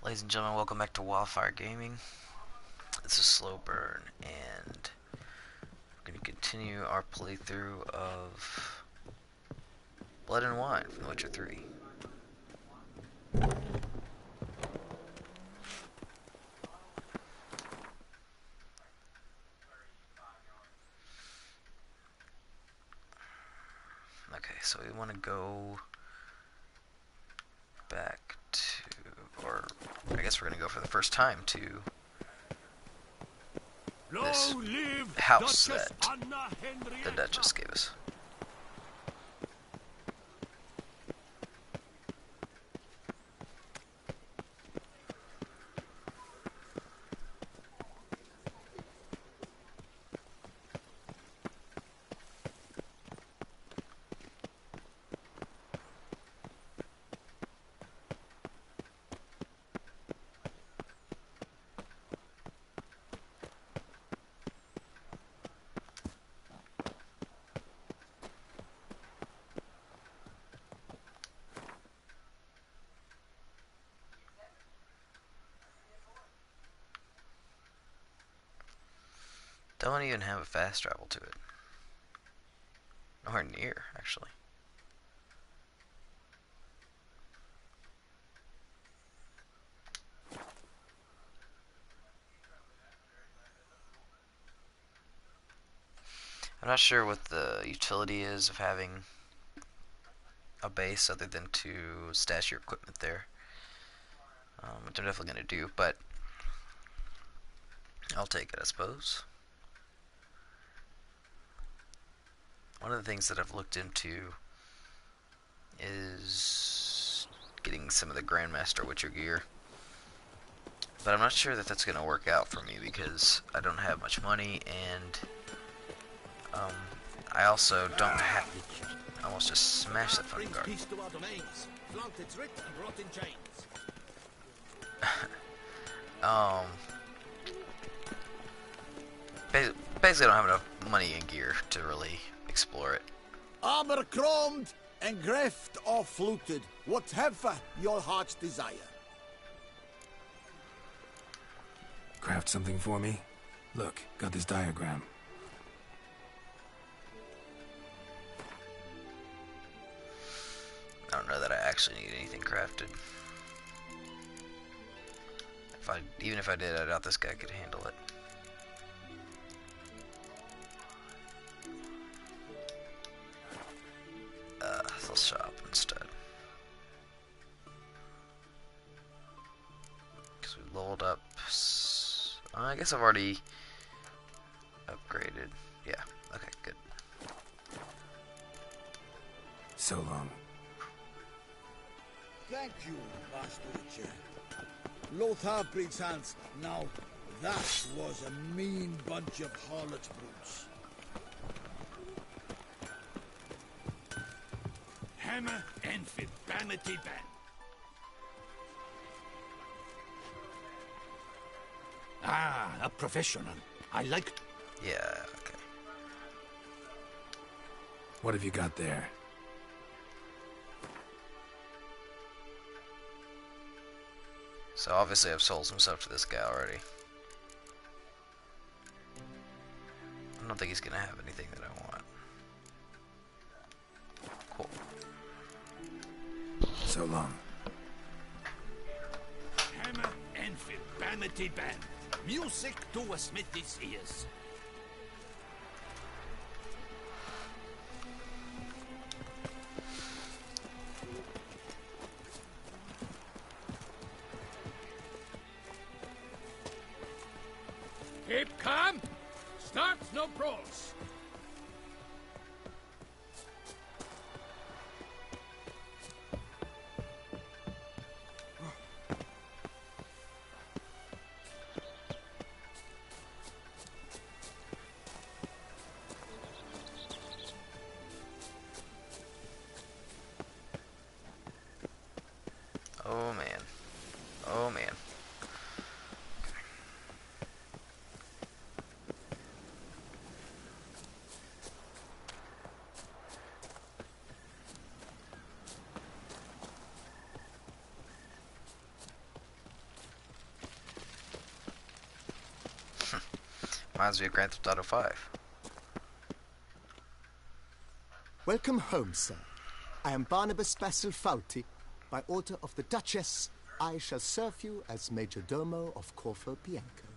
Ladies and gentlemen, welcome back to Wildfire Gaming. This is SlowBurne, and we're going to continue our playthrough of Blood and Wine from The Witcher 3. Okay, so we want to go back to, or I guess we're going to go for the first time to this house that the Duchess gave us. Don't even have a fast travel to it. Nowhere near, actually. I'm not sure what the utility is of having a base other than to stash your equipment there. Which I'm definitely going to do, but I'll take it, I suppose. One of the things that I've looked into is getting some of the Grandmaster Witcher gear. But I'm not sure that that's going to work out for me because I don't have much money, and I also don't have... I almost just smashed that fucking guard. Basically I don't have enough money and gear to really explore it. Armor chromed and greft or fluted, whatever your heart's desire. Craft something for me? Look, got this diagram. I don't know that I actually need anything crafted. Even if I did, I doubt this guy could handle it. Let's shop instead. Because we leveled up. I guess I've already upgraded. Yeah, okay, good. So long. Thank you, Master Witcher. Lothar breaks hands. Now, that was a mean bunch of harlot brutes. Hammer and Vanity Band. Ah, a professional. I like... Yeah, okay. What have you got there? So obviously I've sold some stuff to this guy already. I don't think he's gonna have anything that I want. Cool. So long. Hammer and Vanity Band. Music to a smithy's ears. Keep calm. Starts no brawls. Oh man. Oh man. Reminds me of Grand Theft Auto 5. Welcome home, sir. I am Barnabas Basil Fauti. By order of the Duchess, I shall serve you as Major Domo of Corvo Bianco.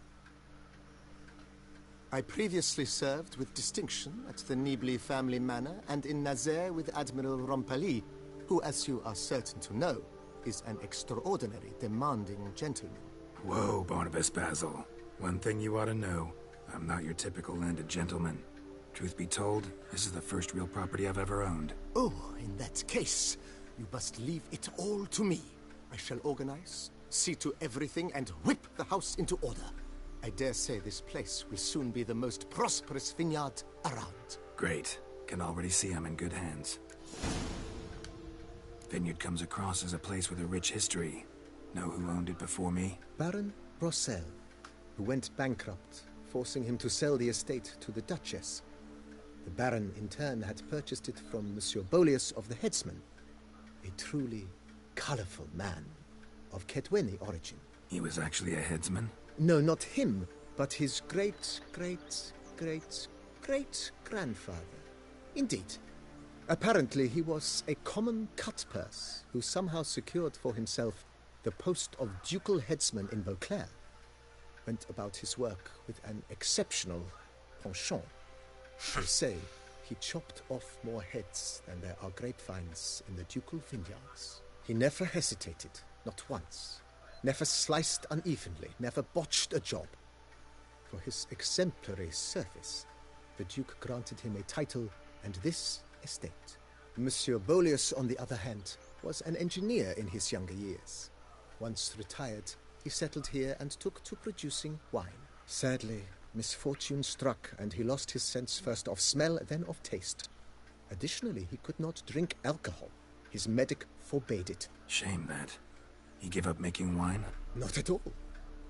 I previously served with distinction at the Nibli family manor and in Nazaire with Admiral Rompali, who, as you are certain to know, is an extraordinary, demanding gentleman. Whoa, Barnabas Basil. One thing you ought to know. I'm not your typical landed gentleman. Truth be told, this is the first real property I've ever owned. Oh, in that case, you must leave it all to me. I shall organize, see to everything, and whip the house into order. I dare say this place will soon be the most prosperous vineyard around. Great. Can already see I'm in good hands. Vineyard comes across as a place with a rich history. Know who owned it before me? Baron Rossel, who went bankrupt, forcing him to sell the estate to the Duchess. The Baron, in turn, had purchased it from Monsieur Bolius of the Headsman, a truly colorful man of Ketweni origin. He was actually a headsman? No, not him, but his great-great-great-great-grandfather. Indeed. Apparently, he was a common cut-purse who somehow secured for himself the post of ducal headsman in Beauclair. Went about his work with an exceptional penchant. They say he chopped off more heads than there are grapevines in the ducal vineyards. He never hesitated, not once. Never sliced unevenly, never botched a job. For his exemplary service, the Duke granted him a title and this estate. Monsieur Bolius, on the other hand, was an engineer in his younger years. Once retired, he settled here and took to producing wine. Sadly, misfortune struck and he lost his sense first of smell, then of taste. Additionally, he could not drink alcohol. His medic forbade it. Shame that. He gave up making wine? Not at all.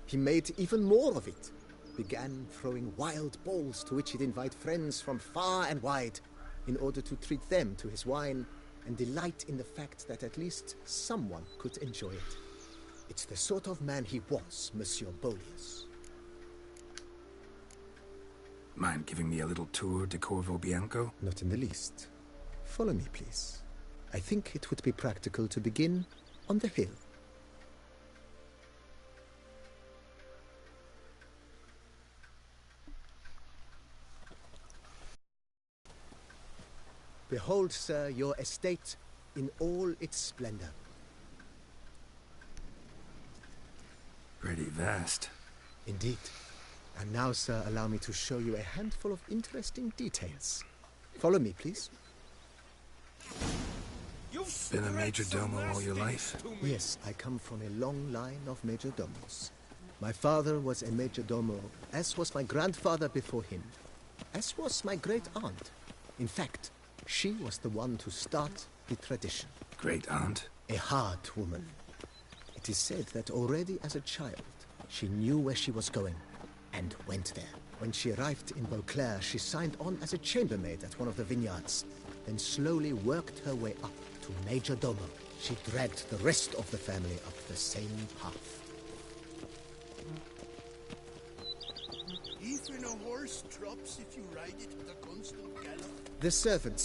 He made even more of it. Began throwing wild balls to which he'd invite friends from far and wide in order to treat them to his wine and delight in the fact that at least someone could enjoy it. It's the sort of man he was, Monsieur Bolius. Mind giving me a little tour de Corvo Bianco? Not in the least. Follow me, please. I think it would be practical to begin on the hill. Behold, sir, your estate in all its splendor. Pretty vast. Indeed. And now, sir, allow me to show you a handful of interesting details. Follow me, please. Been a major domo all your life? Yes, I come from a long line of major domos. My father was a major domo, as was my grandfather before him, as was my great-aunt. In fact, she was the one to start the tradition. Great-aunt? A hard woman. It is said that already as a child, she knew where she was going and went there. When she arrived in Beauclair, she signed on as a chambermaid at one of the vineyards, then slowly worked her way up to major domo. She dragged the rest of the family up the same path. Even a horse drops if you ride it at a constant gallop. The servants